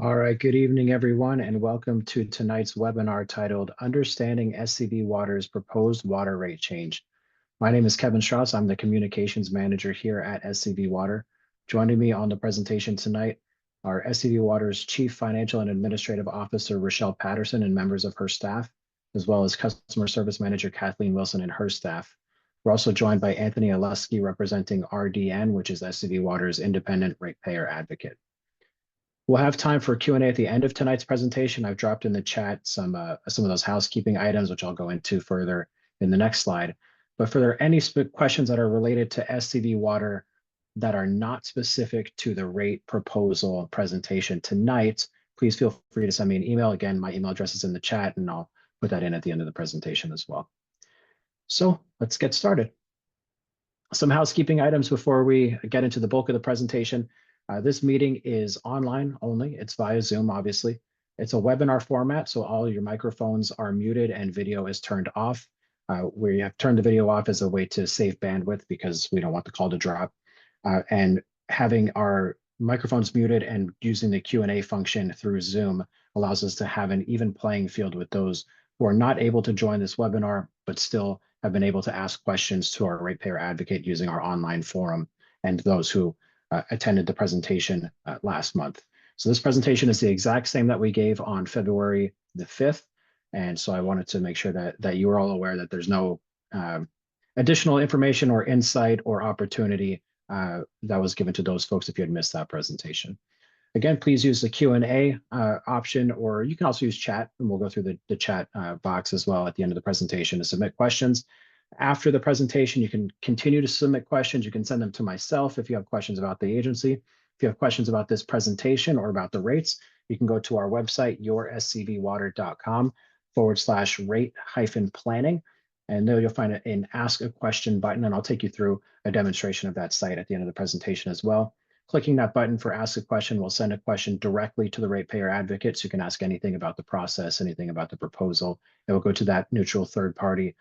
All right, good evening, everyone, and welcome to tonight's webinar titled Understanding SCV Water's Proposed Water Rate Change. My name is Kevin Strauss. I'm the Communications Manager here at SCV Water. Joining me on the presentation tonight are SCV Water's Chief Financial and Administrative Officer, Rochelle Patterson, and members of her staff, as well as Customer Service Manager, Kathleen Wilson, and her staff. We're also joined by Anthony Alusky, representing RDN, which is SCV Water's Independent Ratepayer Advocate. We'll have time for Q&A at the end of tonight's presentation. I've dropped in the chat some of those housekeeping items, which I'll go into further in the next slide. But for there any questions that are related to SCV Water that are not specific to the rate proposal presentation tonight, please feel free to send me an email. Again, my email address is in the chat, and I'll put that in at the end of the presentation as well. So let's get started. Some housekeeping items before we get into the bulk of the presentation. This meeting is online only. It's via Zoom, obviously. It's a webinar format, so all your microphones are muted and video is turned off. We have turned the video off as a way to save bandwidth because we don't want the call to drop. And having our microphones muted and using the Q&A function through Zoom allows us to have an even playing field with those who are not able to join this webinar, but still have been able to ask questions to our ratepayer advocate using our online forum, and those who attended the presentation last month. So this presentation is the exact same that we gave on February the 5th. And so I wanted to make sure that you are all aware that there's no additional information or insight or opportunity that was given to those folks if you had missed that presentation. Again, please use the Q&A option, or you can also use chat, and we'll go through the chat box as well at the end of the presentation to submit questions. After the presentation, you can continue to submit questions. You can send them to myself if you have questions about the agency. If you have questions about this presentation or about the rates, you can go to our website, yourscvwater.com/rate-planning. And there you'll find an Ask a Question button, and I'll take you through a demonstration of that site at the end of the presentation as well. Clicking that button for Ask a Question will send a question directly to the ratepayer advocate, so you can ask anything about the process, anything about the proposal. It will go to that neutral third party,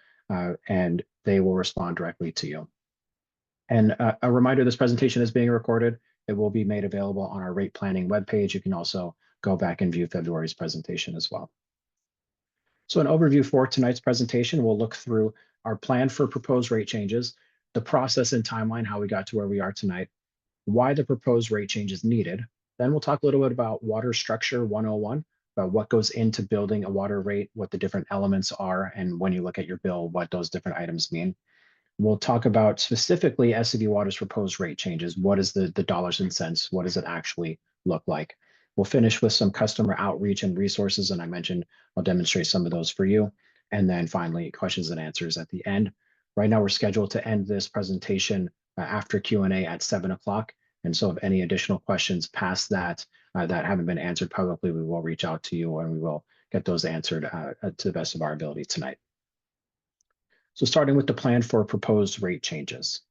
and they will respond directly to you. And a reminder, this presentation is being recorded. It will be made available on our rate planning webpage. You can also go back and view February's presentation as well. So an overview for tonight's presentation, we'll look through our plan for proposed rate changes, the process and timeline, how we got to where we are tonight, why the proposed rate change is needed. Then we'll talk a little bit about Water Structure 101, about what goes into building a water rate, what the different elements are, and when you look at your bill, what those different items mean. We'll talk about specifically SCV Water's proposed rate changes. What is the dollars and cents? What does it actually look like? We'll finish with some customer outreach and resources, and I mentioned I'll demonstrate some of those for you. And then finally, questions and answers at the end. Right now, we're scheduled to end this presentation after Q&A at 7 o'clock. And so if any additional questions past that that haven't been answered publicly, we will reach out to you and we will get those answered to the best of our ability tonight. So starting with the plan for proposed rate changes.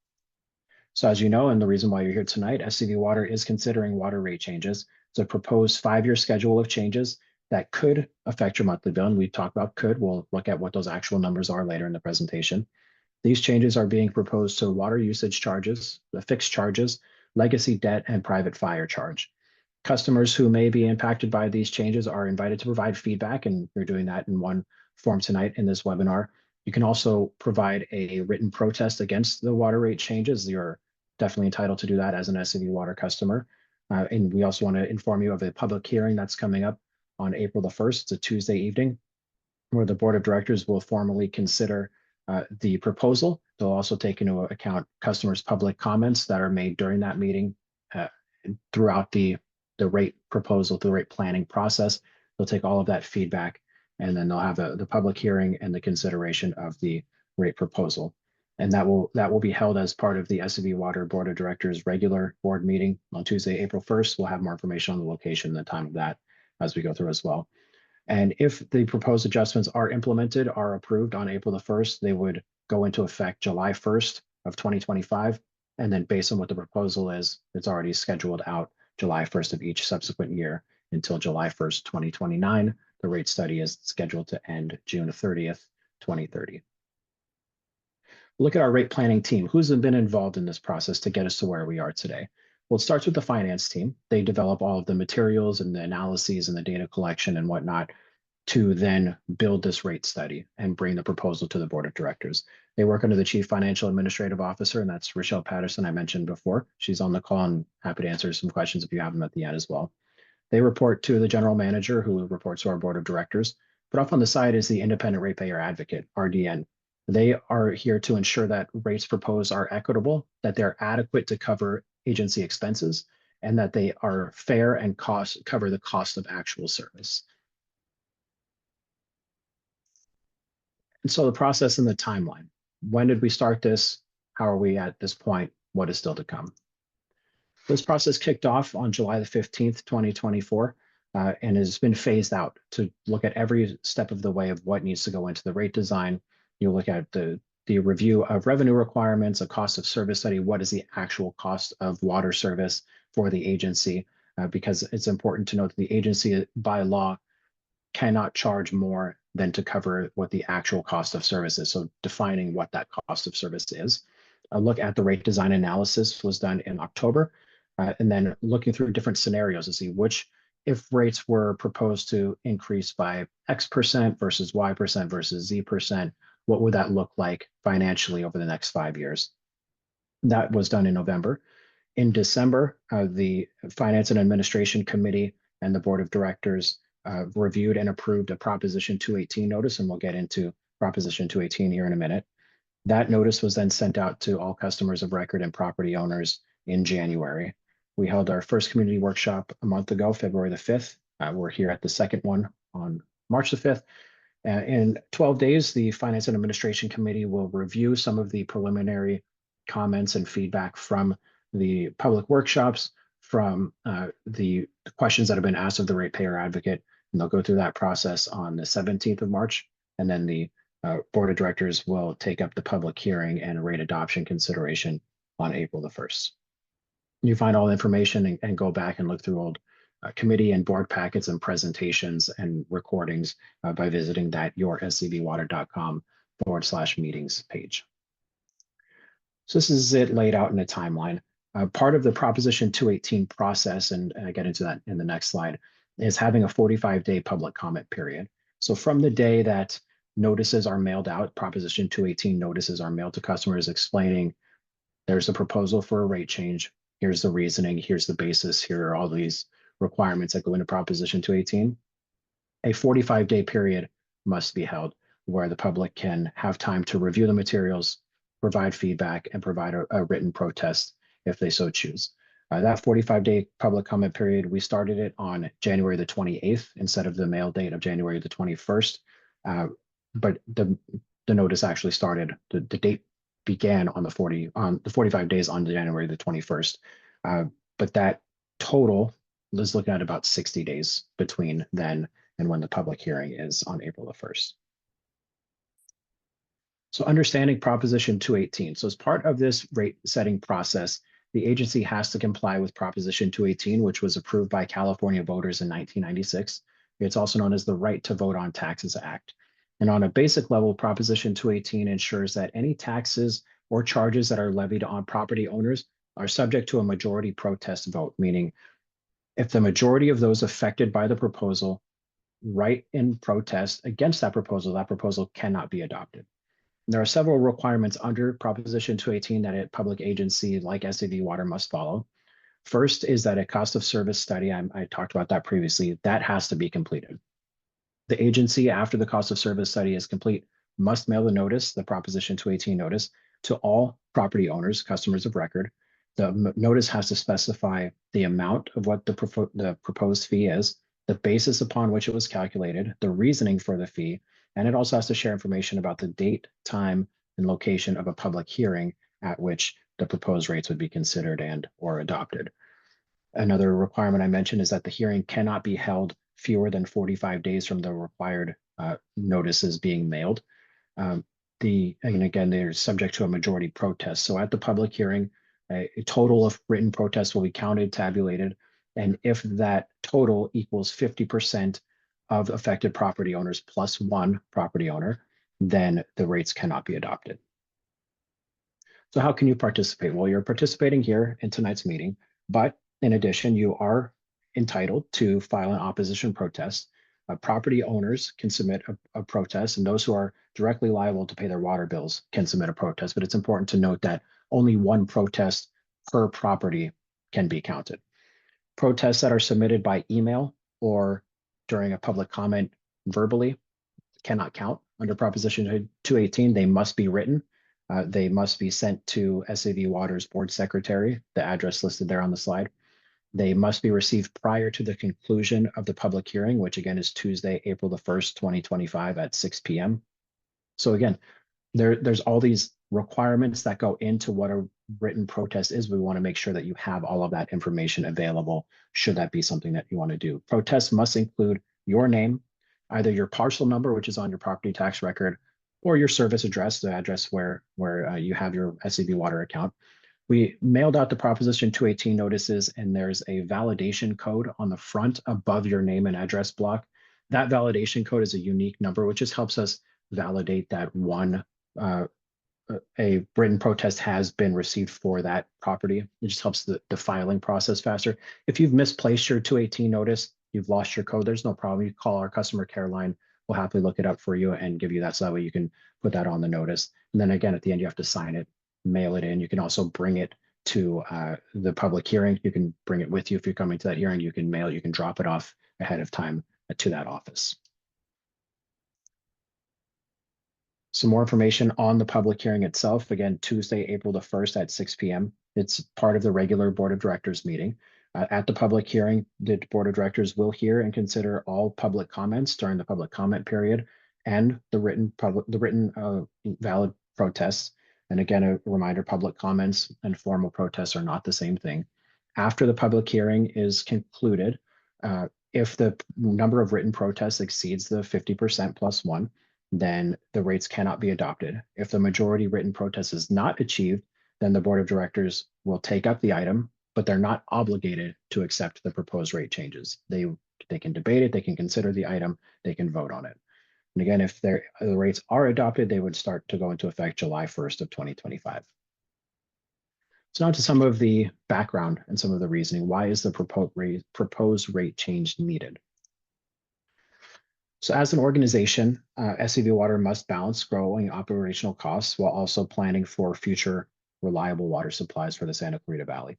So as you know, and the reason why you're here tonight, SCV Water is considering water rate changes. It's a proposed 5-year schedule of changes that could affect your monthly bill. And we talked about could. We'll look at what those actual numbers are later in the presentation. These changes are being proposed to water usage charges, the fixed charges, legacy debt, and private fire charge. Customers who may be impacted by these changes are invited to provide feedback, and you're doing that in one form tonight in this webinar. You can also provide a written protest against the water rate changes. You're definitely entitled to do that as an SCV Water customer. And we also want to inform you of a public hearing that's coming up on April the 1st. It's a Tuesday evening, where the Board of Directors will formally consider the proposal. They'll also take into account customers' public comments that are made during that meeting throughout the rate proposal, the rate planning process. They'll take all of that feedback, and then they'll have the public hearing and the consideration of the rate proposal. And that will be held as part of the SCV Water Board of Directors regular board meeting on Tuesday, April 1st. We'll have more information on the location and the time of that as we go through as well. And if the proposed adjustments are implemented, are approved on April the 1st, they would go into effect July 1st of 2025. And then based on what the proposal is, it's already scheduled out July 1st of each subsequent year until July 1st, 2029. The rate study is scheduled to end June 30th, 2030. Look at our rate planning team. Who's been involved in this process to get us to where we are today? Well, it starts with the finance team. They develop all of the materials and the analyses and the data collection and whatnot to then build this rate study and bring the proposal to the board of directors. They work under the chief financial administrative officer, and that's Rochelle Patterson I mentioned before. She's on the call and happy to answer some questions if you have them at the end as well. They report to the general manager, who reports to our board of directors. But off on the side is the independent ratepayer advocate, RDN. They are here to ensure that rates proposed are equitable, that they're adequate to cover agency expenses, and that they are fair and cover the cost of actual service. And so the process and the timeline. When did we start this? How are we at this point? What is still to come? This process kicked off on July the 15th, 2024, and has been phased out to look at every step of the way of what needs to go into the rate design. You look at the review of revenue requirements, a cost of service study, what is the actual cost of water service for the agency, because it's important to note that the agency by law cannot charge more than to cover what the actual cost of service is. So defining what that cost of service is. A look at the rate design analysis was done in October, and then looking through different scenarios to see which, if rates were proposed to increase by X% versus Y% versus Z%, what would that look like financially over the next 5 years? That was done in November. In December, the Finance and Administration Committee and the Board of Directors reviewed and approved a Proposition 218 notice, and we'll get into Proposition 218 here in a minute. That notice was then sent out to all customers of record and property owners in January. We held our first community workshop a month ago, February the 5th. We're here at the second one on March the 5th. In 12 days, the Finance and Administration Committee will review some of the preliminary comments and feedback from the public workshops, from the questions that have been asked of the ratepayer advocate, and they'll go through that process on the 17th of March, and then the board of directors will take up the public hearing and rate adoption consideration on April the 1st. You find all the information and go back and look through old committee and board packets and presentations and recordings by visiting that yourscvwater.com/meetings page. So this is it laid out in a timeline. Part of the Proposition 218 process, and I get into that in the next slide, is having a 45-day public comment period. So from the day that notices are mailed out, Proposition 218 notices are mailed to customers explaining there's a proposal for a rate change, here's the reasoning, here's the basis, here are all these requirements that go into Proposition 218. A 45-day period must be held where the public can have time to review the materials, provide feedback, and provide a written protest if they so choose. That 45-day public comment period, we started it on January the 28th instead of the mail date of January the 21st. But the notice actually started, the date began on the 45 days on January the 21st. But that total is looking at about 60 days between then and when the public hearing is on April the 1st. So understanding Proposition 218. So as part of this rate setting process, the agency has to comply with Proposition 218, which was approved by California voters in 1996. It's also known as the Right to Vote on Taxes Act. And on a basic level, Proposition 218 ensures that any taxes or charges that are levied on property owners are subject to a majority protest vote, meaning if the majority of those affected by the proposal write in protest against that proposal cannot be adopted. There are several requirements under Proposition 218 that a public agency like SCV Water must follow. First is that a cost of service study, I talked about that previously, that has to be completed. The agency, after the cost of service study is complete, must mail the notice, the Proposition 218 notice, to all property owners, customers of record. The notice has to specify the amount of what the proposed fee is, the basis upon which it was calculated, the reasoning for the fee, and it also has to share information about the date, time, and location of a public hearing at which the proposed rates would be considered and or adopted. Another requirement I mentioned is that the hearing cannot be held fewer than 45 days from the required notices being mailed. And again, they're subject to a majority protest. So at the public hearing, a total of written protests will be counted, tabulated, and if that total equals 50% of affected property owners plus one property owner, then the rates cannot be adopted. So how can you participate? Well, you're participating here in tonight's meeting. But in addition, you are entitled to file an opposition protest. Property owners can submit a protest, and those who are directly liable to pay their water bills can submit a protest. But it's important to note that only one protest per property can be counted. Protests that are submitted by email or during a public comment verbally cannot count under Proposition 218. They must be written. They must be sent to SCV Water's board secretary, the address listed there on the slide. They must be received prior to the conclusion of the public hearing, which again is Tuesday, April the 1st, 2025 at 6 p.m. So again, there's all these requirements that go into what a written protest is. We want to make sure that you have all of that information available should that be something that you want to do. Protests must include your name, either your parcel number, which is on your property tax record, or your service address, the address where you have your SCV Water account. We mailed out the Proposition 218 notices, and there's a validation code on the front above your name and address block. That validation code is a unique number, which just helps us validate that a written protest has been received for that property. It just helps the filing process faster. If you've misplaced your 218 notice, you've lost your code, there's no problem. You call our customer care line. We'll happily look it up for you and give you that, so that way you can put that on the notice. And then again, at the end, you have to sign it, mail it in. You can also bring it to the public hearing. You can bring it with you if you're coming to that hearing. You can mail, you can drop it off ahead of time to that office. Some more information on the public hearing itself. Again, Tuesday, April the 1st at 6 p.m. It's part of the regular Board of Directors meeting. At the public hearing, the Board of Directors will hear and consider all public comments during the public comment period and the written valid protests. And again, a reminder, public comments and formal protests are not the same thing. After the public hearing is concluded, if the number of written protests exceeds the 50% plus one, then the rates cannot be adopted. If the majority written protest is not achieved, then the Board of Directors will take up the item, but they're not obligated to accept the proposed rate changes. They can debate it, they can consider the item, they can vote on it. And again, if the rates are adopted, they would start to go into effect July 1st of 2025. So now to some of the background and some of the reasoning. Why is the proposed rate change needed? So as an organization, SCV Water must balance growing operational costs while also planning for future reliable water supplies for the Santa Clarita Valley.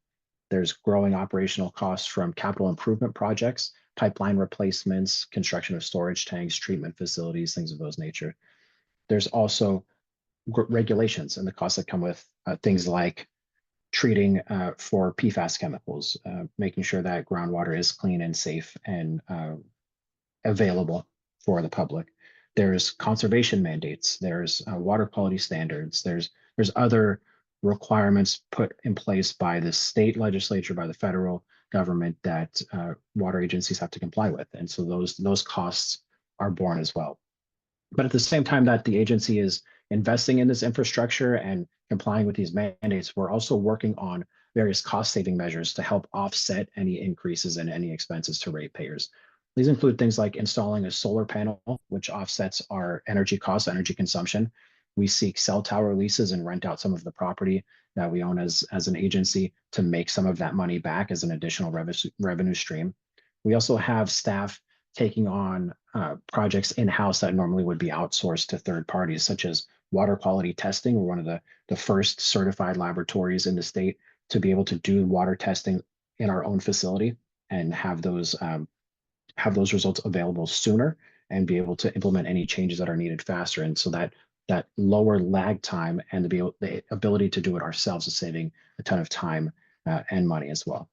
There's growing operational costs from capital improvement projects, pipeline replacements, construction of storage tanks, treatment facilities, things of those nature. There's also regulations and the costs that come with things like treating for PFAS chemicals, making sure that groundwater is clean and safe and available for the public. There's conservation mandates, there's water quality standards, there's other requirements put in place by the state legislature, by the federal government that water agencies have to comply with. And so those costs are borne as well. But at the same time that the agency is investing in this infrastructure and complying with these mandates, we're also working on various cost saving measures to help offset any increases in any expenses to ratepayers. These include things like installing a solar panel, which offsets our energy costs, energy consumption. We seek cell tower leases and rent out some of the property that we own as an agency to make some of that money back as an additional revenue stream. We also have staff taking on projects in-house that normally would be outsourced to third parties, such as water quality testing. We're one of the first certified laboratories in the state to be able to do water testing in our own facility and have those results available sooner and be able to implement any changes that are needed faster. And so that lower lag time and the ability to do it ourselves is saving a ton of time and money as well.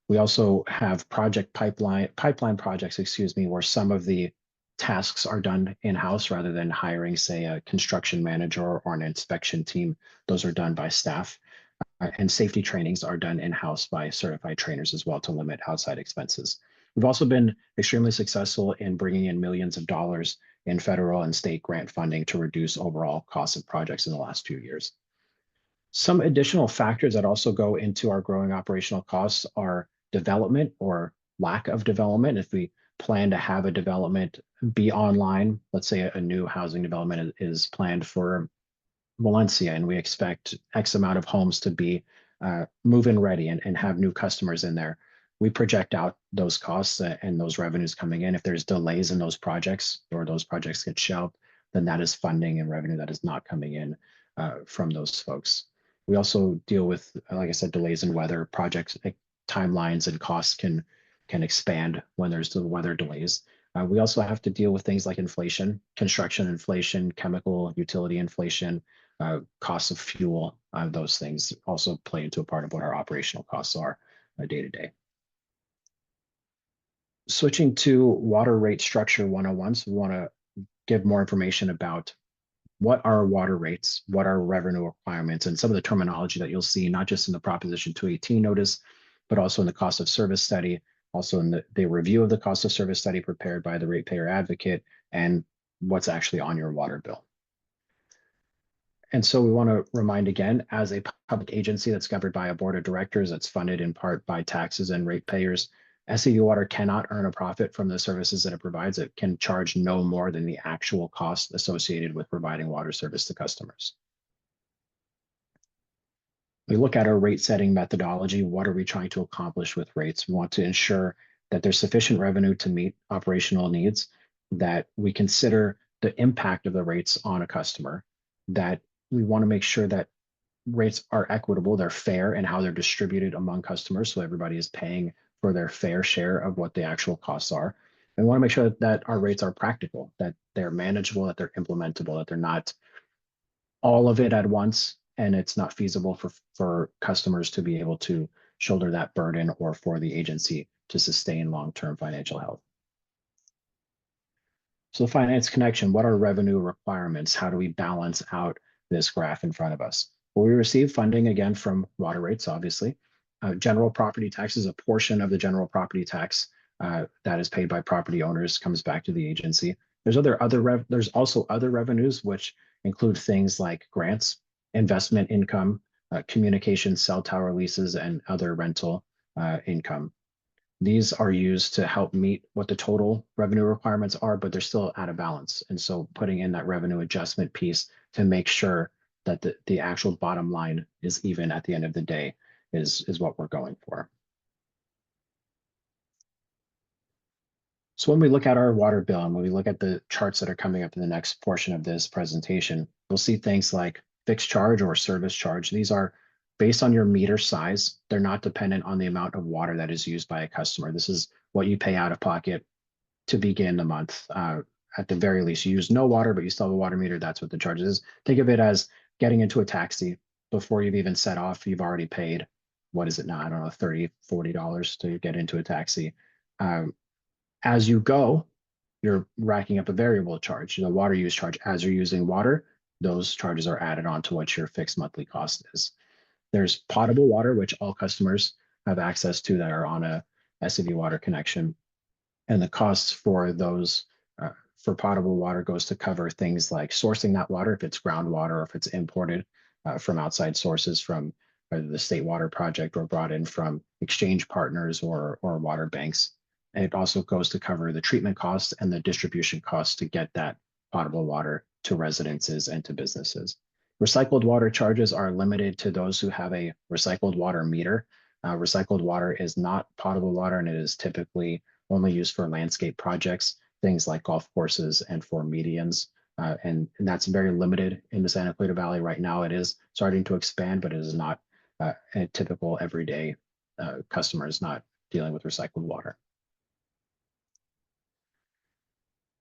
We also have pipeline projects, where some of the tasks are done in-house rather than hiring, say, a construction manager or an inspection team. Those are done by staff. And safety trainings are done in-house by certified trainers as well to limit outside expenses. We've also been extremely successful in bringing in millions of dollars in federal and state grant funding to reduce overall costs of projects in the last few years. Some additional factors that also go into our growing operational costs are development or lack of development. If we plan to have a development be online, let's say a new housing development is planned for Valencia, and we expect X amount of homes to be move-in ready and have new customers in there, we project out those costs and those revenues coming in. If there's delays in those projects or those projects get shelved, then that is funding and revenue that is not coming in from those folks. We also deal with, like I said, delays in weather projects, timelines and costs can expand when there's the weather delays. We also have to deal with things like inflation, construction inflation, chemical utility inflation, costs of fuel. Those things also play into a part of what our operational costs are day to day. Switching to water rate structure 101, so we want to give more information about what are water rates, what are revenue requirements, and some of the terminology that you'll see, not just in the Proposition 218 notice, but also in the cost of service study, also in the review of the cost of service study prepared by the ratepayer advocate, and what's actually on your water bill. And so we want to remind again, as a public agency that's governed by a board of directors that's funded in part by taxes and ratepayers, SCV Water cannot earn a profit from the services that it provides. It can charge no more than the actual cost associated with providing water service to customers. We look at our rate setting methodology. What are we trying to accomplish with rates? We want to ensure that there's sufficient revenue to meet operational needs, that we consider the impact of the rates on a customer, that we want to make sure that rates are equitable, they're fair in how they're distributed among customers, so everybody is paying for their fair share of what the actual costs are. And we want to make sure that our rates are practical, that they're manageable, that they're implementable, that they're not all of it at once, and it's not feasible for customers to be able to shoulder that burden or for the agency to sustain long-term financial health. So the finance connection, what are revenue requirements? How do we balance out this graph in front of us? Well, we receive funding again from water rates, obviously. General property tax is a portion of the general property tax that is paid by property owners, comes back to the agency. There's also other revenues, which include things like grants, investment income, communication cell tower leases, and other rental income. These are used to help meet what the total revenue requirements are, but they're still out of balance. And so putting in that revenue adjustment piece to make sure that the actual bottom line is even at the end of the day is what we're going for. So when we look at our water bill and when we look at the charts that are coming up in the next portion of this presentation, we'll see things like fixed charge or service charge. These are based on your meter size. They're not dependent on the amount of water that is used by a customer. This is what you pay out of pocket to begin the month. At the very least, you use no water, but you still have a water meter. That's what the charge is. Think of it as getting into a taxi. Before you've even set off, you've already paid, what is it now? I don't know, $30, $40 to get into a taxi. As you go, you're racking up a variable charge, the water use charge. As you're using water, those charges are added on to what your fixed monthly cost is. There's potable water, which all customers have access to that are on a SCV Water connection. And the costs for those for potable water goes to cover things like sourcing that water, if it's groundwater or if it's imported from outside sources from either the State Water Project or brought in from exchange partners or water banks. And it also goes to cover the treatment costs and the distribution costs to get that potable water to residences and to businesses. Recycled water charges are limited to those who have a recycled water meter. Recycled water is not potable water, and it is typically only used for landscape projects, things like golf courses and for medians. And that's very limited in the Santa Clarita Valley right now. It is starting to expand, but it is not a typical everyday customer is not dealing with recycled water.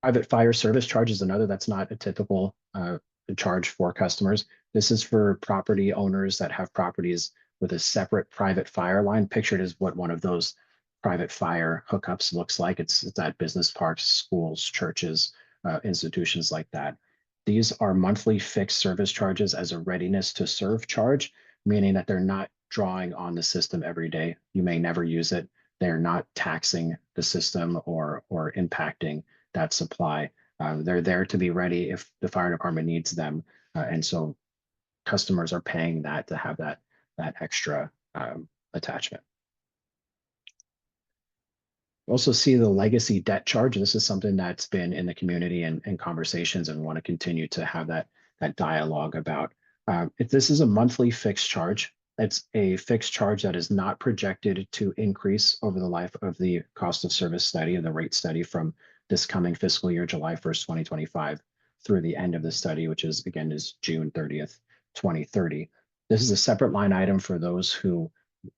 Private fire service charge is another that's not a typical charge for customers. This is for property owners that have properties with a separate private fire line. Pictured as what one of those private fire hookups looks like. It's at business parks, schools, churches, institutions like that. These are monthly fixed service charges as a readiness to serve charge, meaning that they're not drawing on the system every day. You may never use it. They're not taxing the system or impacting that supply. They're there to be ready if the fire department needs them. And so customers are paying that to have that extra attachment. We also see the legacy debt charge. This is something that's been in the community and conversations, and we want to continue to have that dialogue about. If this is a monthly fixed charge, It's a fixed charge that is not projected to increase over the life of the cost of service study and the rate study from this coming fiscal year, July 1st, 2025, through the end of the study, which is again is June 30th, 2030. This is a separate line item for those who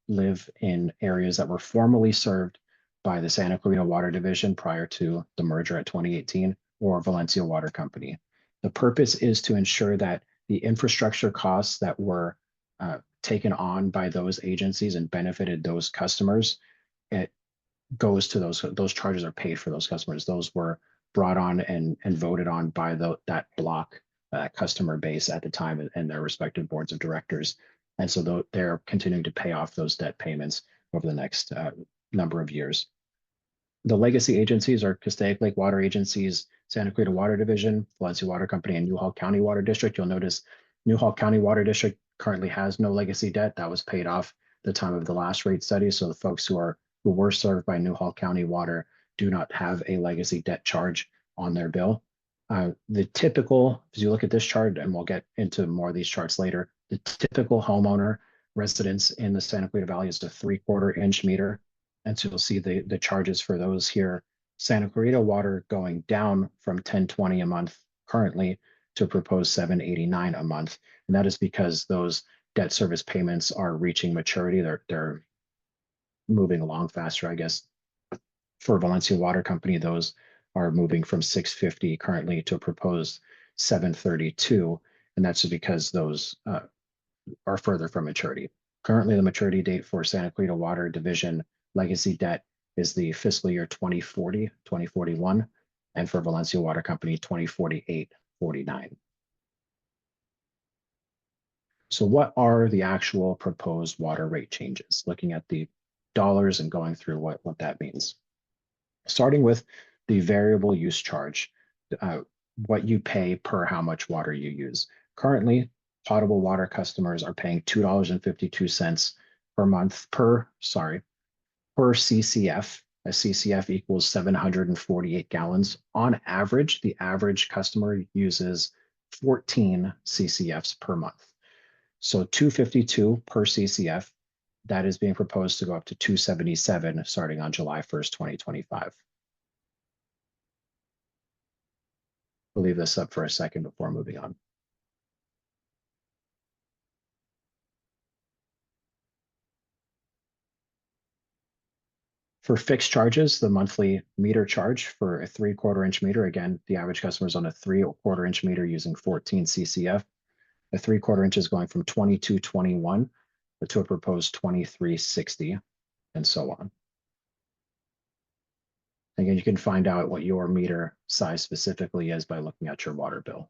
live in areas that were formerly served by the Santa Clarita Water Division prior to the merger at 2018 or Valencia Water Company. The purpose is to ensure that the infrastructure costs that were taken on by those agencies and benefited those customers, it goes to those charges are paid for those customers. Those were brought on and voted on by that block customer base at the time and their respective boards of directors. And so they're continuing to pay off those debt payments over the next number of years. The legacy agencies are Castaic Lake Water Agencies, Santa Clarita Water Division, Valencia Water Company, and Newhall County Water District. You'll notice Newhall County Water District currently has no legacy debt. That was paid off the time of the last rate study. So the folks who were served by Newhall County Water do not have a legacy debt charge on their bill. The typical, as you look at this chart, and we'll get into more of these charts later, the typical homeowner residence in the Santa Clarita Valley is a 3/4 inch meter. And so you'll see the charges for those here. Santa Clarita Water going down from $10.20 a month currently to a proposed $7.89 a month. And that is because those debt service payments are reaching maturity. They're moving along faster, I guess. For Valencia Water Company, those are moving from $6.50 currently to a proposed $7.32. And that's because those are further from maturity. Currently, the maturity date for Santa Clarita Water Division legacy debt is the fiscal year 2040, 2041, and for Valencia Water Company, 2048, 49. So what are the actual proposed water rate changes? Looking at the dollars and going through what that means. Starting with the variable use charge, what you pay per how much water you use. Currently, potable water customers are paying $2.52 per month per CCF. A CCF equals 748 gallons. On average, the average customer uses 14 CCFs per month. So 252 per CCF, that is being proposed to go up to 277 starting on July 1st, 2025. We'll leave this up for a second before moving on. For fixed charges, the monthly meter charge for a 3/4 inch meter, again, the average customer is on a 3/4 inch meter using 14 CCF. A 3/4 inch is going from $22.21 to a proposed $23.60 and so on. Again, you can find out what your meter size specifically is by looking at your water bill.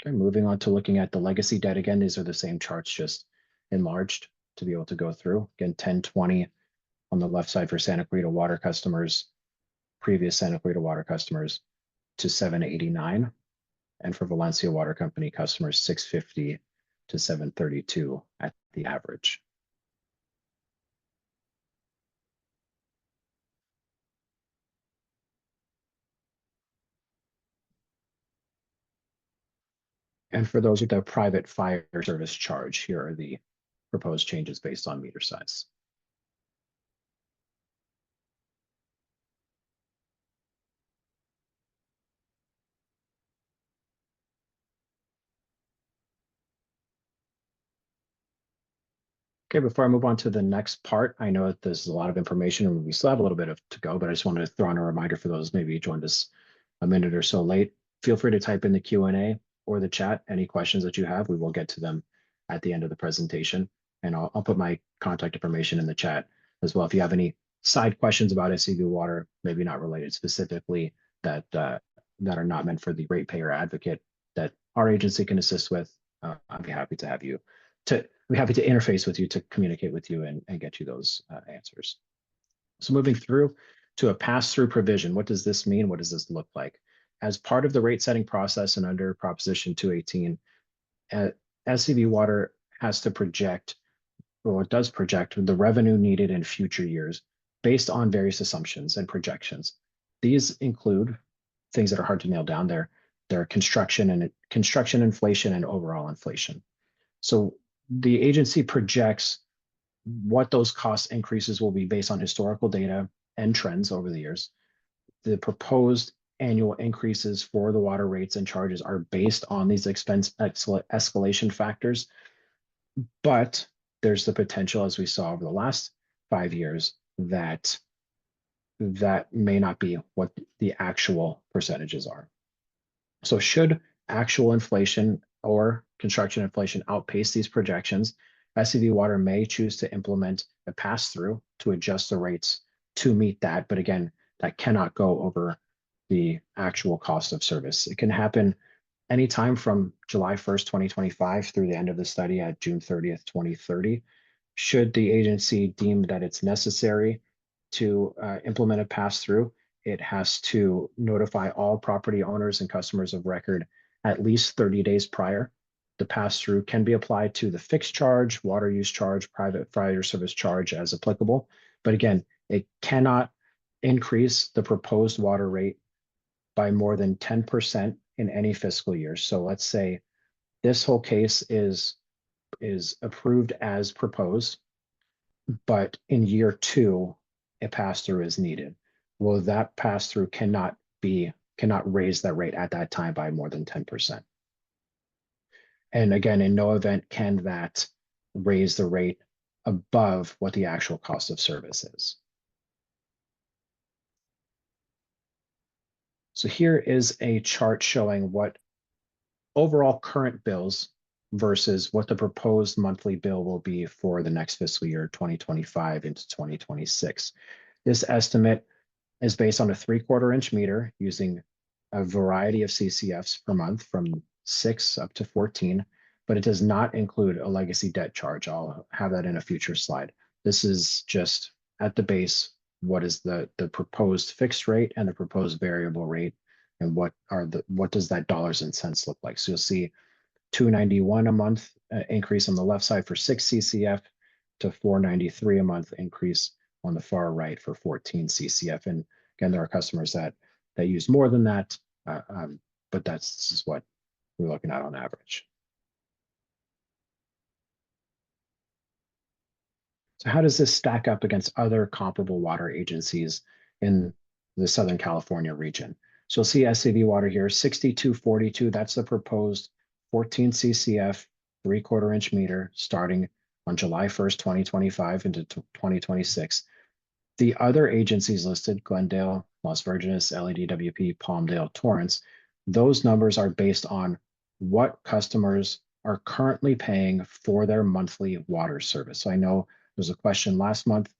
Okay, moving on to looking at the legacy debt. Again, these are the same charts, just enlarged to be able to go through. Again, 1020 on the left side for Santa Clarita Water customers, previous Santa Clarita Water customers to 789. And for Valencia Water Company customers, 650 to 732 at the average. And for those with a private fire service charge, here are the proposed changes based on meter size. Okay, before I move on to the next part, I know that there's a lot of information and we still have a little bit to go, but I just wanted to throw in a reminder for those maybe joined us a minute or so late. Feel free to type in the Q&A or the chat any questions that you have. We will get to them at the end of the presentation, and I'll put my contact information in the chat as well. If you have any side questions about SCV Water, maybe not related specifically, that are not meant for the ratepayer advocate that our agency can assist with, I'd be happy to have you we're happy to interface with you to communicate with you and get you those answers. So moving through to a pass-through provision, what does this mean? What does this look like? As part of the rate setting process and under Proposition 218, SCV Water has to project, or it does project, the revenue needed in future years based on various assumptions and projections. These include things that are hard to nail down. They're construction inflation and overall inflation. So the agency projects what those cost increases will be based on historical data and trends over the years. The proposed annual increases for the water rates and charges are based on these expense escalation factors, but there's the potential, as we saw over the last 5 years, that may not be what the actual percentages are. So should actual inflation or construction inflation outpace these projections, SCV Water may choose to implement a pass-through to adjust the rates to meet that. But again, that cannot go over the actual cost of service. It can happen anytime from July 1st, 2025 through the end of the study at June 30th, 2030. Should the agency deem that it's necessary to implement a pass-through, it has to notify all property owners and customers of record at least 30 days prior. The pass-through can be applied to the fixed charge, water use charge, private fire service charge as applicable. But again, it cannot increase the proposed water rate by more than 10% in any fiscal year. So let's say this whole case is approved as proposed, but in year 2, a pass-through is needed. Well, that pass-through cannot raise that rate at that time by more than 10%. And again, in no event can that raise the rate above what the actual cost of service is. So here is a chart showing what overall current bills versus what the proposed monthly bill will be for the next fiscal year, 2025 into 2026. This estimate is based on a 3/4-inch meter using a variety of CCFs per month from 6 up to 14, but it does not include a legacy debt charge. I'll have that in a future slide. This is just at the base, what is the proposed fixed rate and the proposed variable rate, and what does that dollars and cents look like? So you'll see $291 a month increase on the left side for 6 CCF to $493 a month increase on the far right for 14 CCF. And again, there are customers that use more than that, but this is what we're looking at on average. So how does this stack up against other comparable water agencies in the Southern California region? So you'll see SCV Water here, 6242, that's the proposed 14 CCF, 3/4-inch meter starting on July 1st, 2025 into 2026. The other agencies listed, Glendale, Las Virgenes, LADWP, Palmdale, Torrance, those numbers are based on what customers are currently paying for their monthly water service. So I know there was a question last month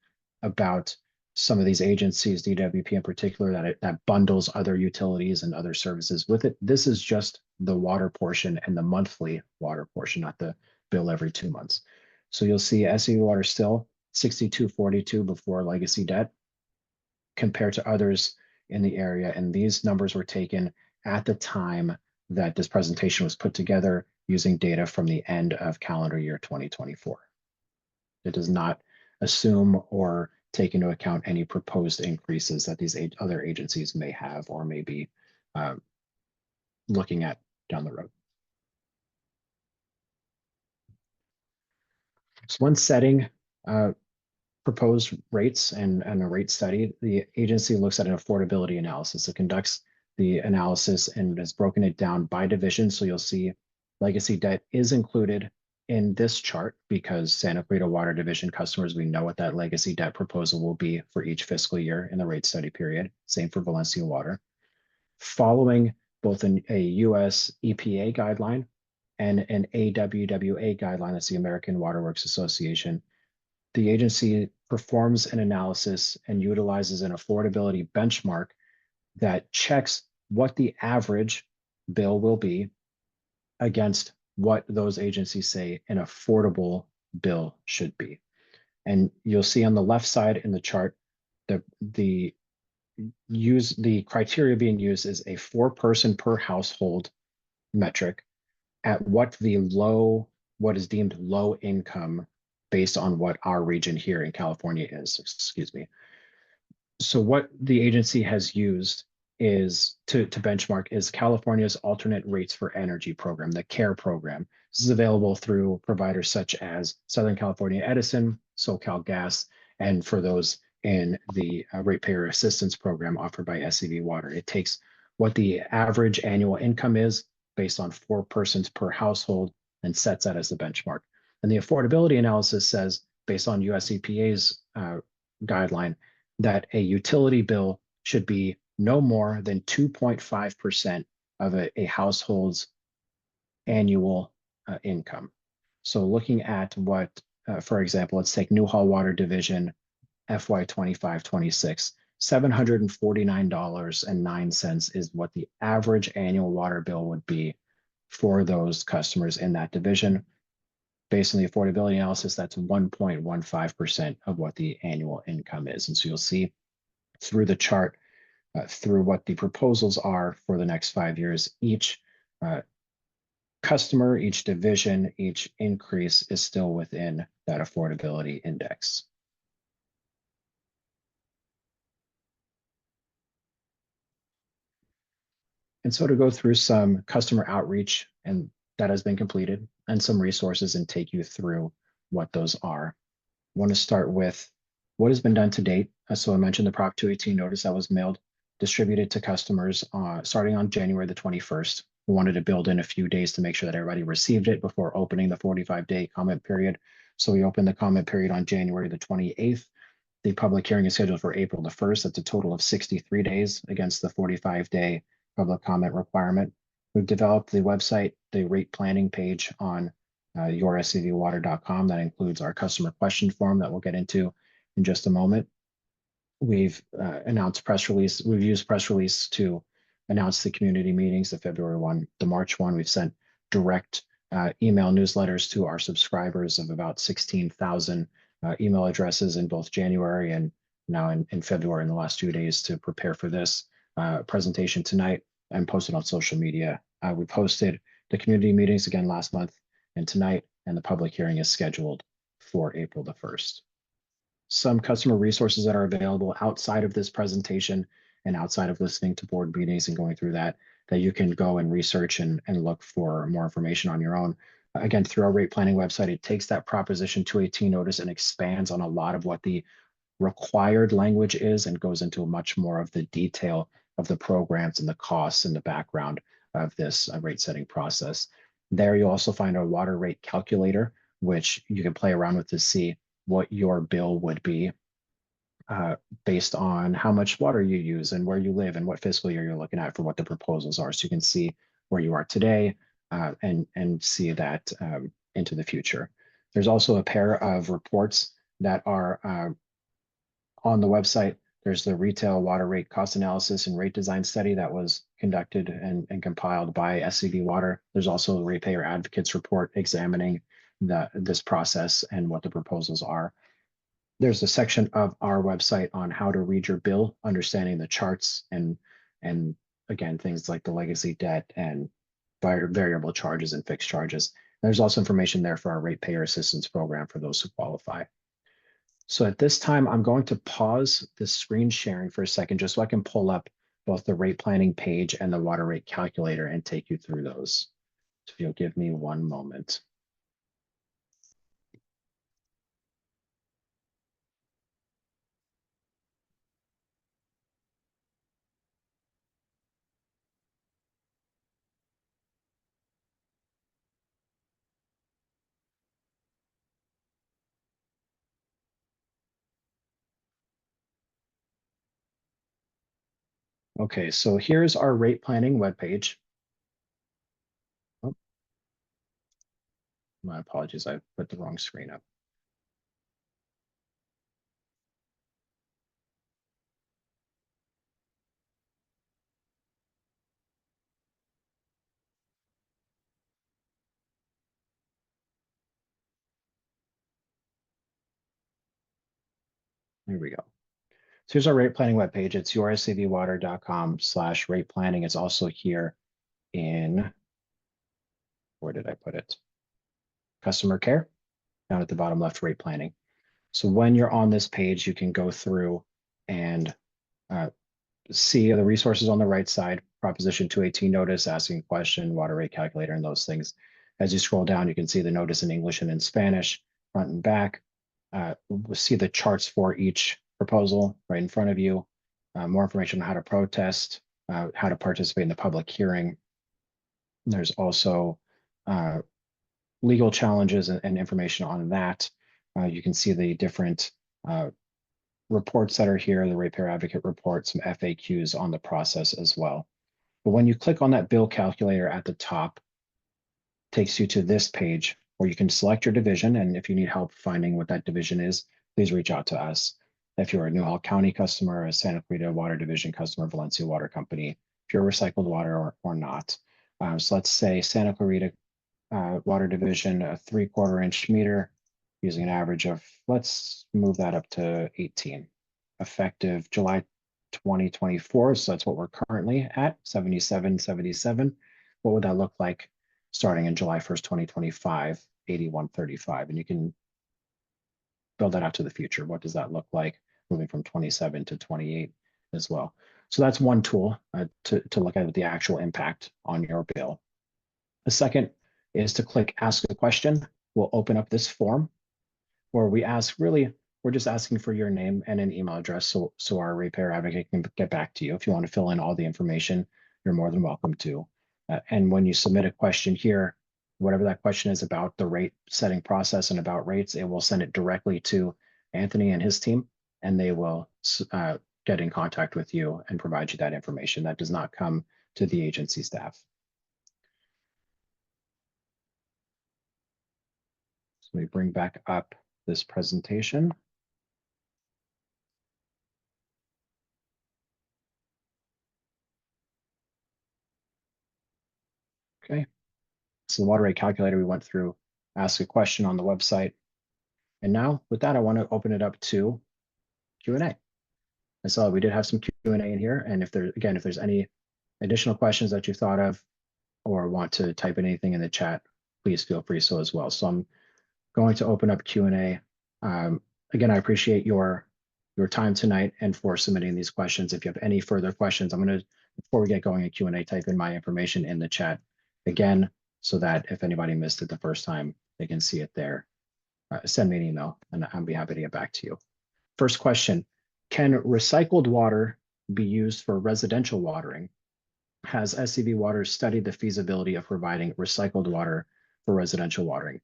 about some of these agencies, DWP in particular, that bundles other utilities and other services with it. This is just the water portion and the monthly water portion, not the bill every 2 months. So you'll see SCV Water still 6242 before legacy debt compared to others in the area. And these numbers were taken at the time that this presentation was put together using data from the end of calendar year 2024. It does not assume or take into account any proposed increases that these other agencies may have or may be looking at down the road. So when setting proposed rates and a rate study, the agency looks at an affordability analysis. It conducts the analysis and has broken it down by division. So you'll see legacy debt is included in this chart because Santa Clarita Water Division customers, we know what that legacy debt proposal will be for each fiscal year in the rate study period. Same for Valencia Water. Following both a US EPA guideline and an AWWA guideline, that's the American Water Works Association, the agency performs an analysis and utilizes an affordability benchmark that checks what the average bill will be against what those agencies say an affordable bill should be. And you'll see on the left side in the chart, the criteria being used is a 4-person per household metric at what is deemed low income based on what our region here in California is, excuse me. So what the agency has used is to benchmark is California's alternate rates for energy program, the CARE program. This is available through providers such as Southern California Edison, SoCal Gas, and for those in the ratepayer assistance program offered by SCV Water. It takes what the average annual income is based on 4 persons per household and sets that as the benchmark. And the affordability analysis says, based on US EPA's guideline, that a utility bill should be no more than 2.5% of a household's annual income. So looking at what, for example, let's take Newhall Water Division FY 25-26, $749.09 is what the average annual water bill would be for those customers in that division. Based on the affordability analysis, that's 1.15% of what the annual income is. And so you'll see through the chart, through what the proposals are for the next 5 years, each customer, each division, each increase is still within that affordability index. And so to go through some customer outreach, and that has been completed, and some resources and take you through what those are. I want to start with what has been done to date. So I mentioned the Prop 218 notice that was mailed, distributed to customers starting on January the 21st. We wanted to build in a few days to make sure that everybody received it before opening the 45-day comment period. So we opened the comment period on January the 28th. The public hearing is scheduled for April the 1st. That's a total of 63 days against the 45-day public comment requirement. We've developed the website, the rate planning page on yourscvwater.com. That includes our customer question form that we'll get into in just a moment. We've announced press release. We've used press release to announce the community meetings, the February 1, the March 1. We've sent direct email newsletters to our subscribers of about 16,000 email addresses in both January and now in February in the last 2 days to prepare for this presentation tonight, and posted on social media. We posted the community meetings again last month and tonight, and the public hearing is scheduled for April the 1st. Some customer resources that are available outside of this presentation and outside of listening to board meetings and going through that you can go and research and look for more information on your own. Again, through our rate planning website, it takes that Proposition 218 notice and expands on a lot of what the required language is and goes into much more of the detail of the programs and the costs and the background of this rate setting process. There you'll also find a water rate calculator, which you can play around with to see what your bill would be based on how much water you use and where you live and what fiscal year you're looking at for what the proposals are. So you can see where you are today and see that into the future. There's also a pair of reports that are on the website. There's the retail water rate cost analysis and rate design study that was conducted and compiled by SCV Water. There's also a ratepayer advocates report examining this process and what the proposals are. There's a section of our website on how to read your bill, understanding the charts and again, things like the legacy debt and variable charges and fixed charges. There's also information there for our ratepayer assistance program for those who qualify. So at this time, I'm going to pause the screen sharing for a second, just so I can pull up both the rate planning page and the water rate calculator and take you through those. So if you'll give me one moment. Okay, so here's our rate planning webpage. Oh, my apologies, I put the wrong screen up. Here we go. So here's our rate planning webpage. It's yourscvwater.com/rate planning. It's also here in, where did I put it? Customer care, down at the bottom left, rate planning. So when you're on this page, you can go through and see the resources on the right side, Proposition 218 notice, asking a question, water rate calculator, and those things. As you scroll down, you can see the notice in English and in Spanish, front and back. We'll see the charts for each proposal right in front of you. More information on how to protest, how to participate in the public hearing. There's also legal challenges and information on that. You can see the different reports that are here, the ratepayer advocate report, some FAQs on the process as well. But when you click on that bill calculator at the top, it takes you to this page where you can select your division. And if you need help finding what that division is, please reach out to us. If you're a Newhall County customer, a Santa Clarita Water Division customer, Valencia Water Company, if you're recycled water or not. So let's say Santa Clarita Water Division, a 3/4 inch meter, using an average of, let's move that up to 18, effective July 2024. So that's what we're currently at, 77.77. What would that look like starting in July 1st, 2025, 81.35? And you can build that out to the future. What does that look like moving from 27 to 28 as well? So that's one tool to look at the actual impact on your bill. The second is to click Ask a Question. We'll open up this form where we ask, really, we're just asking for your name and an email address so our ratepayer advocate can get back to you. If you want to fill in all the information, you're more than welcome to. And when you submit a question here, whatever that question is about the rate setting process and about rates, it will send it directly to Anthony and his team, and they will get in contact with you and provide you that information. That does not come to the agency staff. So we bring back up this presentation. Okay. So the water rate calculator we went through, ask a question on the website. And now with that, I want to open it up to Q&A. I saw we did have some Q&A in here. And if there's any additional questions that you thought of or want to type in anything in the chat, please feel free so as well. So I'm going to open up Q&A. Again, I appreciate your time tonight and for submitting these questions. If you have any further questions, I'm going to, before we get going in Q&A, type in my information in the chat again, so that if anybody missed it the first time, they can see it there. Send me an email and I'll be happy to get back to you. First question, can recycled water be used for residential watering? Has SCV Water studied the feasibility of providing recycled water for residential watering?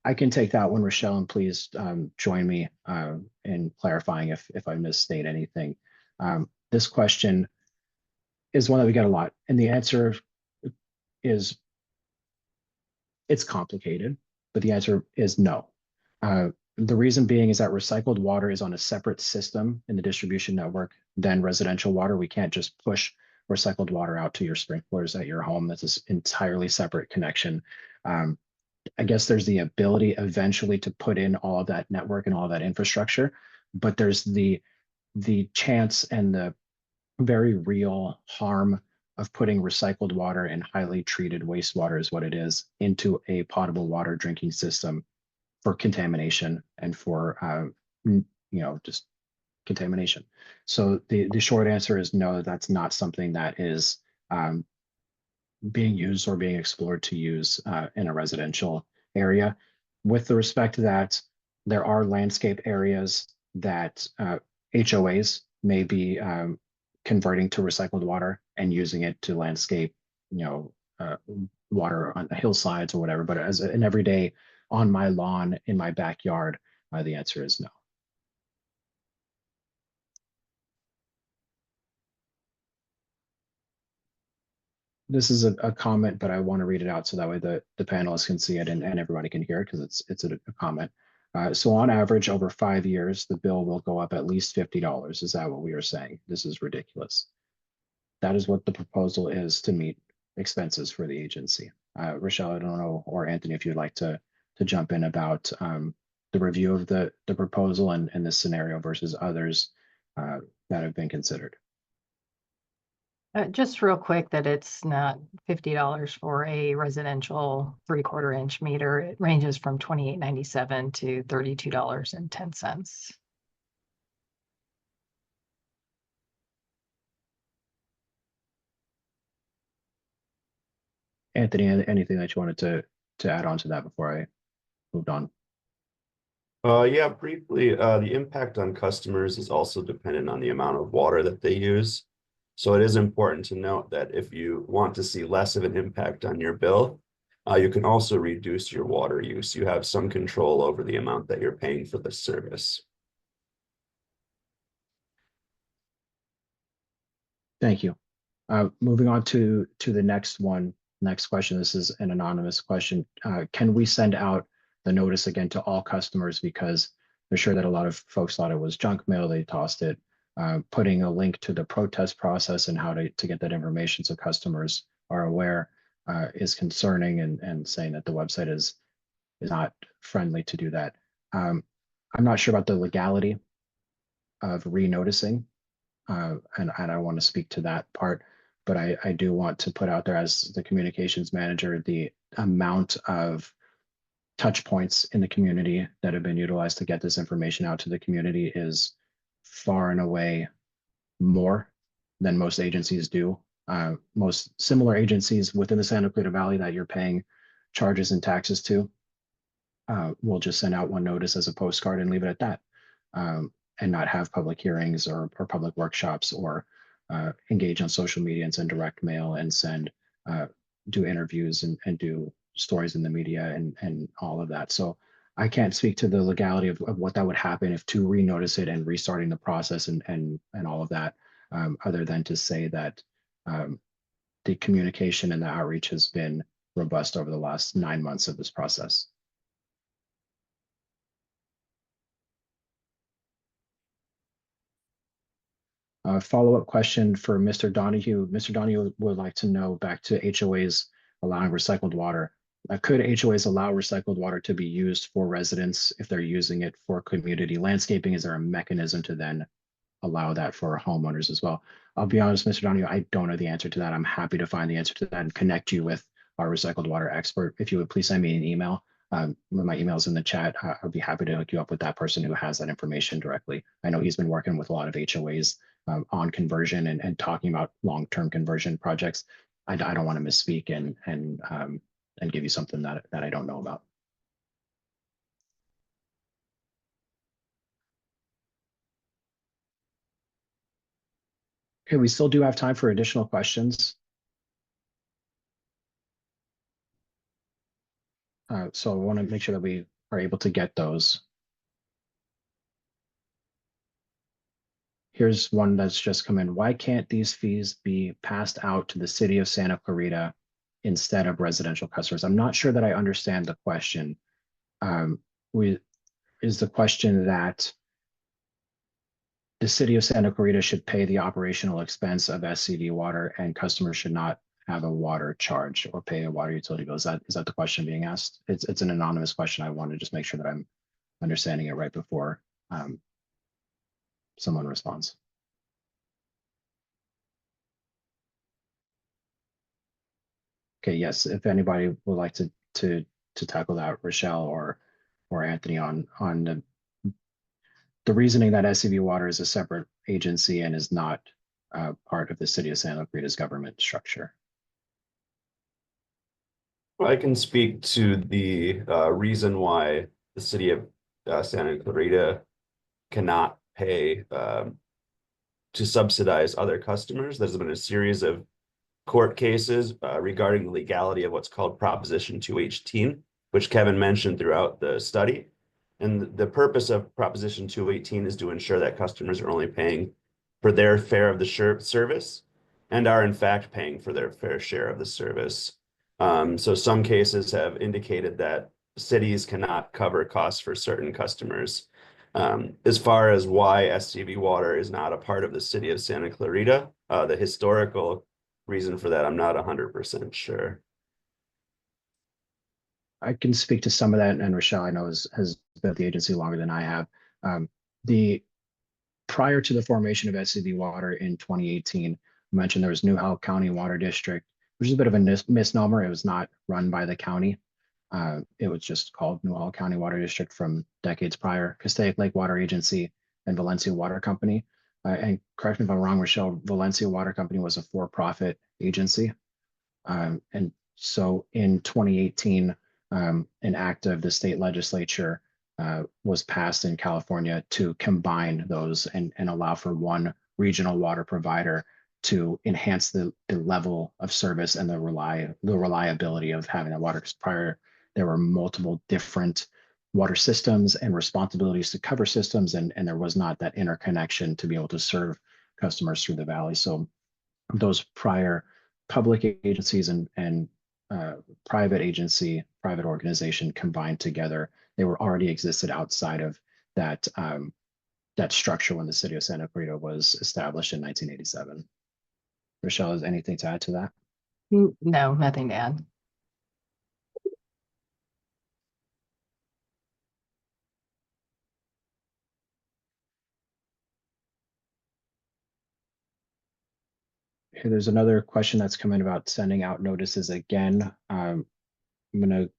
I can take that one, Rochelle, and please join me in clarifying if I misstate anything. This question is one that we get a lot, and the answer is it's complicated, but the answer is no. The reason being is that recycled water is on a separate system in the distribution network than residential water. We can't just push recycled water out to your sprinklers at your home. That's an entirely separate connection. I guess there's the ability eventually to put in all of that network and all of that infrastructure, but there's the chance and the very real harm of putting recycled water and highly treated wastewater is what it is into a potable water drinking system for contamination and for just contamination. So the short answer is no, that's not something that is being used or being explored to use in a residential area. With the respect to that, there are landscape areas that HOAs may be converting to recycled water and using it to landscape, water on the hillsides or whatever. But as an everyday on my lawn in my backyard, the answer is no. This is a comment, but I want to read it out so that way the panelists can see it and everybody can hear it because it's a comment. So on average, over 5 years, the bill will go up at least $50. Is that what we are saying? This is ridiculous. That is what the proposal is to meet expenses for the agency. Rochelle, I don't know, or Anthony, if you'd like to jump in about the review of the proposal and this scenario versus others that have been considered. Just real quick, that it's not $50 for a residential 3/4 inch meter. It ranges from $28.97 to $32.10. Anthony, anything that you wanted to add on to that before I moved on? Yeah, briefly, the impact on customers is also dependent on the amount of water that they use. So it is important to note that if you want to see less of an impact on your bill, you can also reduce your water use. You have some control over the amount that you're paying for the service. Thank you. Moving on to the next one. Next question. This is an anonymous question. Can we send out the notice again to all customers, because they're sure that a lot of folks thought it was junk mail, they tossed it. Putting a link to the protest process and how to get that information so customers are aware is concerning, and saying that the website is not friendly to do that. I'm not sure about the legality of re-noticing, and I want to speak to that part, but I do want to put out there, as the communications manager, the amount of touch points in the community that have been utilized to get this information out to the community is far and away more than most agencies do. Most similar agencies within the Santa Clarita Valley that you're paying charges and taxes to will just send out one notice as a postcard and leave it at that, and not have public hearings or public workshops, or engage on social media and send direct mail and do interviews and do stories in the media and all of that. So I can't speak to the legality of what that would happen if to renotice it and restarting the process and all of that, other than to say that the communication and the outreach has been robust over the last 9 months of this process. Follow-up question for Mr. Donahue. Mr. Donahue would like to know, back to HOAs allowing recycled water. Could HOAs allow recycled water to be used for residents if they're using it for community landscaping? Is there a mechanism to then allow that for homeowners as well? I'll be honest, Mr. Donahue, I don't know the answer to that. I'm happy to find the answer to that and connect you with our recycled water expert. If you would please send me an email. My email's in the chat. I'd be happy to hook you up with that person who has that information directly. I know he's been working with a lot of HOAs on conversion and talking about long-term conversion projects. I don't want to misspeak and give you something that I don't know about. Okay, we still do have time for additional questions. So I want to make sure that we are able to get those. Here's one that's just come in. Why can't these fees be passed out to the city of Santa Clarita instead of residential customers? I'm not sure that I understand the question. Is the question that the city of Santa Clarita should pay the operational expense of SCV Water and customers should not have a water charge or pay a water utility bill? Is that the question being asked? It's an anonymous question. I want to just make sure that I'm understanding it right before someone responds. Okay, yes, if anybody would like to tackle that, Rochelle or Anthony, on the reasoning that SCV Water is a separate agency and is not part of the city of Santa Clarita's government structure. Well, I can speak to the reason why the city of Santa Clarita cannot pay to subsidize other customers. There's been a series of court cases regarding the legality of what's called Proposition 218, which Kevin mentioned throughout the study. And the purpose of Proposition 218 is to ensure that customers are only paying for their share of the service and are in fact paying for their fair share of the service. So some cases have indicated that cities cannot cover costs for certain customers. As far as why SCV Water is not a part of the city of Santa Clarita, the historical reason for that, I'm not 100% sure. I can speak to some of that, and Rochelle, I know, has been at the agency longer than I have. Prior to the formation of SCV Water in 2018, I mentioned there was Newhall County Water District, which is a bit of a misnomer. It was not run by the county. It was just called Newhall County Water District from decades prior. Castaic Lake Water Agency and Valencia Water Company. And correct me if I'm wrong, Rochelle, Valencia Water Company was a for-profit agency. And So in 2018, an act of the state legislature was passed in California to combine those and allow for one regional water provider to enhance the level of service and the reliability of having that water. Because prior, there were multiple different water systems and responsibilities to cover systems, and there was not that interconnection to be able to serve customers through the valley. So those prior public agencies and private organization combined together, they were already existed outside of that that structure when the city of Santa Clarita was established in 1987. Rochelle, is anything to add to that? No, nothing to add. Here, there's another question that's come in about sending out notices again. I'm going to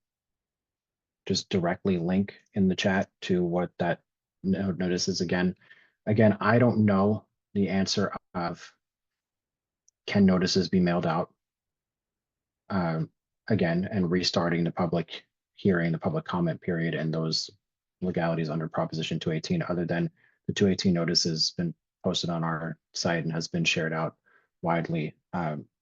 just directly link in the chat to what that notice is again. Again, I don't know the answer of can notices be mailed out again, and restarting the public hearing, the public comment period, and those legalities under Proposition 218, other than the 218 notice has been posted on our site and has been shared out widely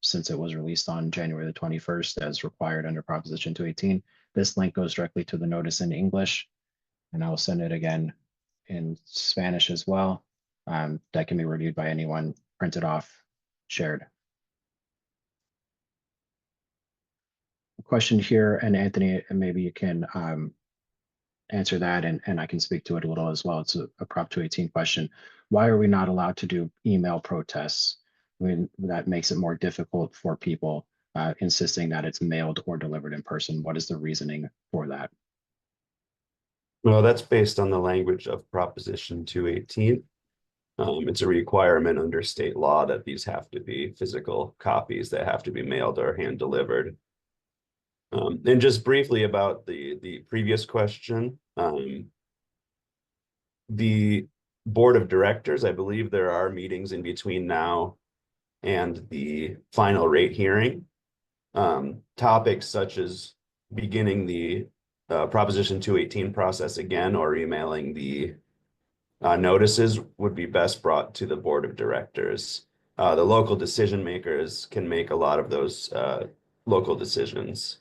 since it was released on January the 21st as required under Proposition 218. This link goes directly to the notice in English, and I will send it again in Spanish as well. That can be reviewed by anyone, printed off, shared. Question here, and Anthony, and maybe you can answer that, and I can speak to it a little as well. It's a Prop 218 question. Why are we not allowed to do email protests? I mean, that makes it more difficult for people insisting that it's mailed or delivered in person. What is the reasoning for that? Well, that's based on the language of Proposition 218. It's a requirement under state law that these have to be physical copies that have to be mailed or hand delivered. And just briefly about the previous question, the board of directors, I believe there are meetings in between now and the final rate hearing. Topics such as beginning the Proposition 218 process again or emailing the notices would be best brought to the board of directors. The local decision makers can make a lot of those local decisions.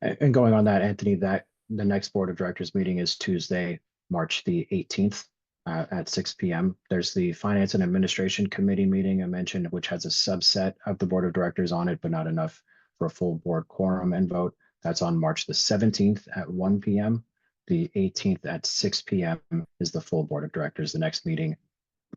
And going on that, Anthony, that the next board of directors meeting is Tuesday, March the 18th at 6 p.m. There's the Finance and Administration Committee meeting I mentioned, which has a subset of the board of directors on it, but not enough for a full board quorum and vote. That's on March the 17th at 1 p.m. The 18th at 6 p.m. is the full board of directors. The next meeting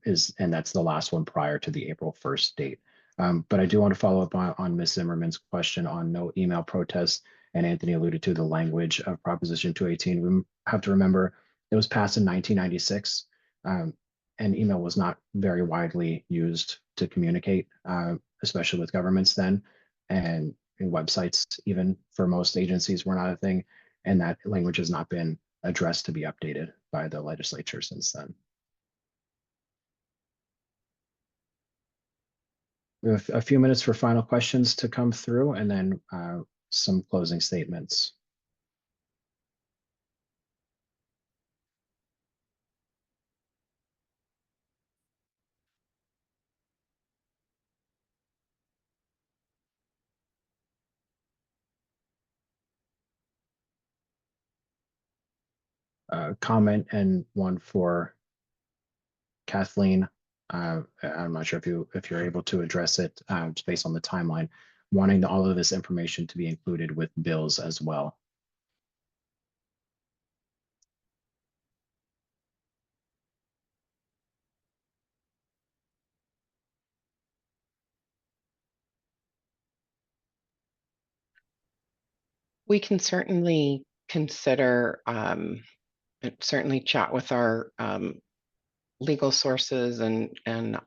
is, and that's the last one prior to the April 1st date. But I do want to follow up on Ms. Zimmerman's question on no email protests. And Anthony alluded to the language of Proposition 218. We have to remember it was passed in 1996, and email was not very widely used to communicate, especially with governments then, and websites, even for most agencies, were not a thing. And that language has not been addressed to be updated by the legislature since then. We have a few minutes for final questions to come through, and then some closing statements. Comment and one for Kathleen. I'm not sure if you're able to address it just based on the timeline, wanting all of this information to be included with bills as well. We can certainly consider, certainly chat with our legal sources and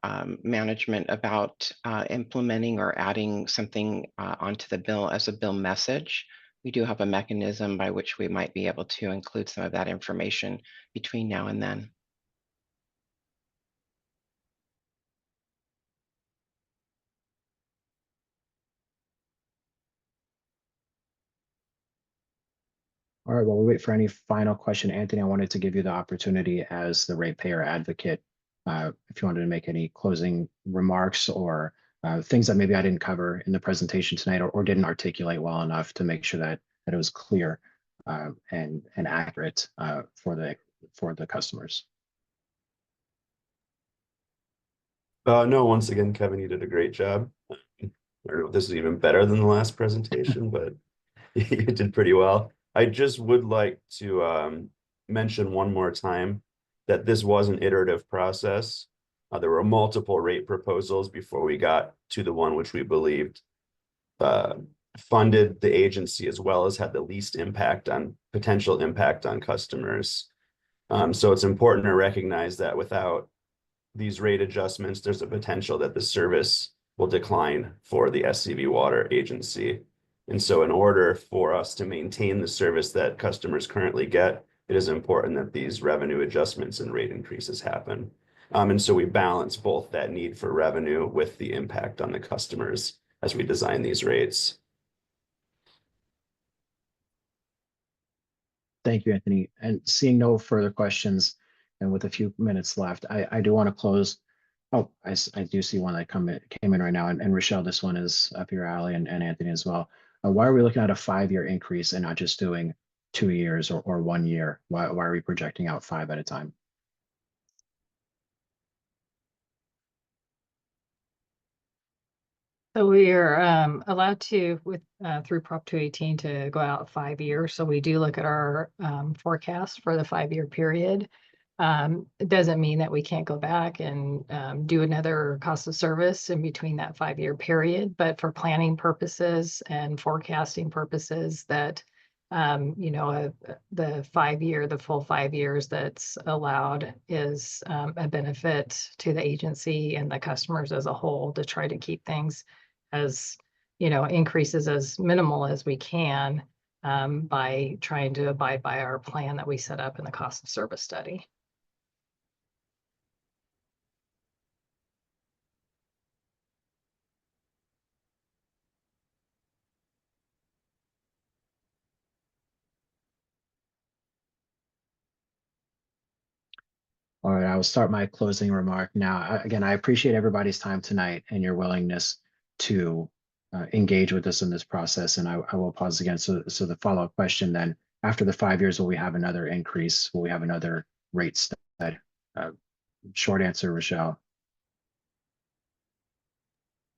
management about implementing or adding something onto the bill as a bill message. We do have a mechanism by which we might be able to include some of that information between now and then. All right, while we wait for any final question, Anthony, I wanted to give you the opportunity as the ratepayer advocate. If you wanted to make any closing remarks or things that maybe I didn't cover in the presentation tonight or didn't articulate well enough to make sure that it was clear and accurate for the customers. No, once again, Kevin, you did a great job. I don't know if this is even better than the last presentation, but you did pretty well. I just would like to mention one more time that this was an iterative process. There were multiple rate proposals before we got to the one which we believed funded the agency as well as had the least potential impact on customers. So it's important to recognize that without these rate adjustments, there's a potential that the service will decline for the SCV Water agency. And so in order for us to maintain the service that customers currently get, it is important that these revenue adjustments and rate increases happen. And so we balance both that need for revenue with the impact on the customers as we design these rates. Thank you, Anthony. And seeing no further questions, and with a few minutes left, I do want to close. Oh, I do see one that came in right now, and Rochelle, this one is up your alley, and Anthony as well. Why are we looking at a 5-year increase and not just doing 2 years or 1 year? Why are we projecting out 5 at a time? So we are allowed to, through Prop 218, to go out 5 years. So we do look at our forecast for the 5-year period. It doesn't mean that we can't go back and do another cost of service in between that 5-year period, but for planning purposes and forecasting purposes, that the full 5 years that's allowed is a benefit to the agency and the customers as a whole, to try to keep things as, increases as minimal as we can by trying to abide by our plan that we set up in the cost of service study. All right, I will start my closing remark now. Again, I appreciate everybody's time tonight and your willingness to engage with us in this process. And I will pause again. So the follow-up question then, after the 5 years, will we have another increase? Will we have another rate study? Short answer, Rochelle.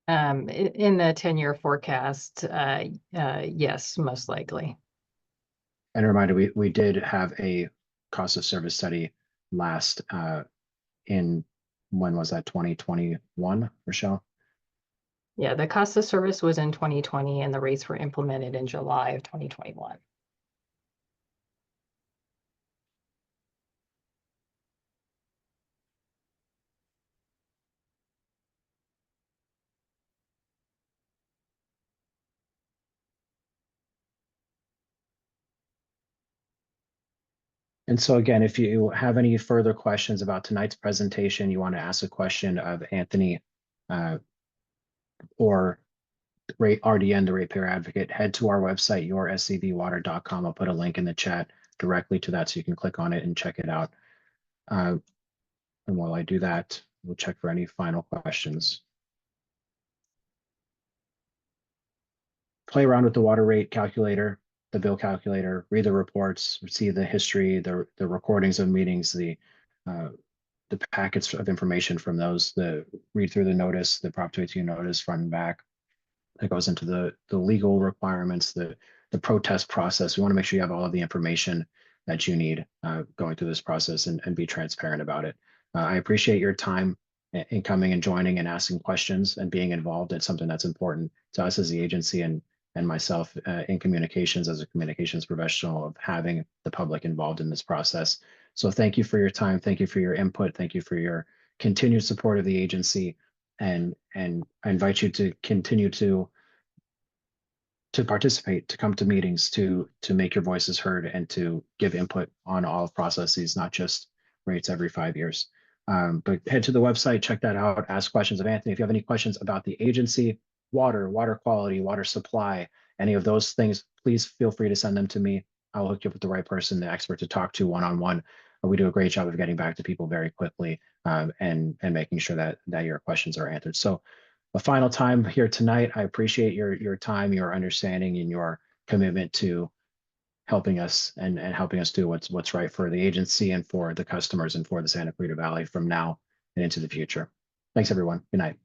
In the 10-year forecast, yes, most likely. And a reminder, we did have a cost of service study last in, when was that, 2021, Rochelle? Yeah, the cost of service was in 2020 and the rates were implemented in July of 2021. And so again, if you have any further questions about tonight's presentation, you want to ask a question of Anthony or RDN, the ratepayer advocate, head to our website, yourscvwater.com. I'll put a link in the chat directly to that so you can click on it and check it out. And while I do that, we'll check for any final questions. Play around with the water rate calculator, the bill calculator, read the reports, see the history, the recordings of meetings, the packets of information from those, read through the notice, the Prop 218 notice front and back. That goes into the legal requirements, the protest process. We want to make sure you have all of the information that you need going through this process and be transparent about it. I appreciate your time in coming and joining and asking questions and being involved. It's something that's important to us as the agency and myself in communications as a communications professional, of having the public involved in this process. So thank you for your time. Thank you for your input. Thank you for your continued support of the agency. And I invite you to continue to participate, to come to meetings, to make your voices heard, and to give input on all processes, not just rates every 5 years. But head to the website, check that out, ask questions of Anthony. If you have any questions about the agency, water quality, water supply, any of those things, please feel free to send them to me. I'll hook you up with the right person, the expert to talk to one-on-one. We do a great job of getting back to people very quickly, and making sure that your questions are answered. So a final time here tonight, I appreciate your time, your understanding, and your commitment to helping us and helping us do what's right for the agency and for the customers and for the Santa Clarita Valley from now and into the future. Thanks, everyone. Good night.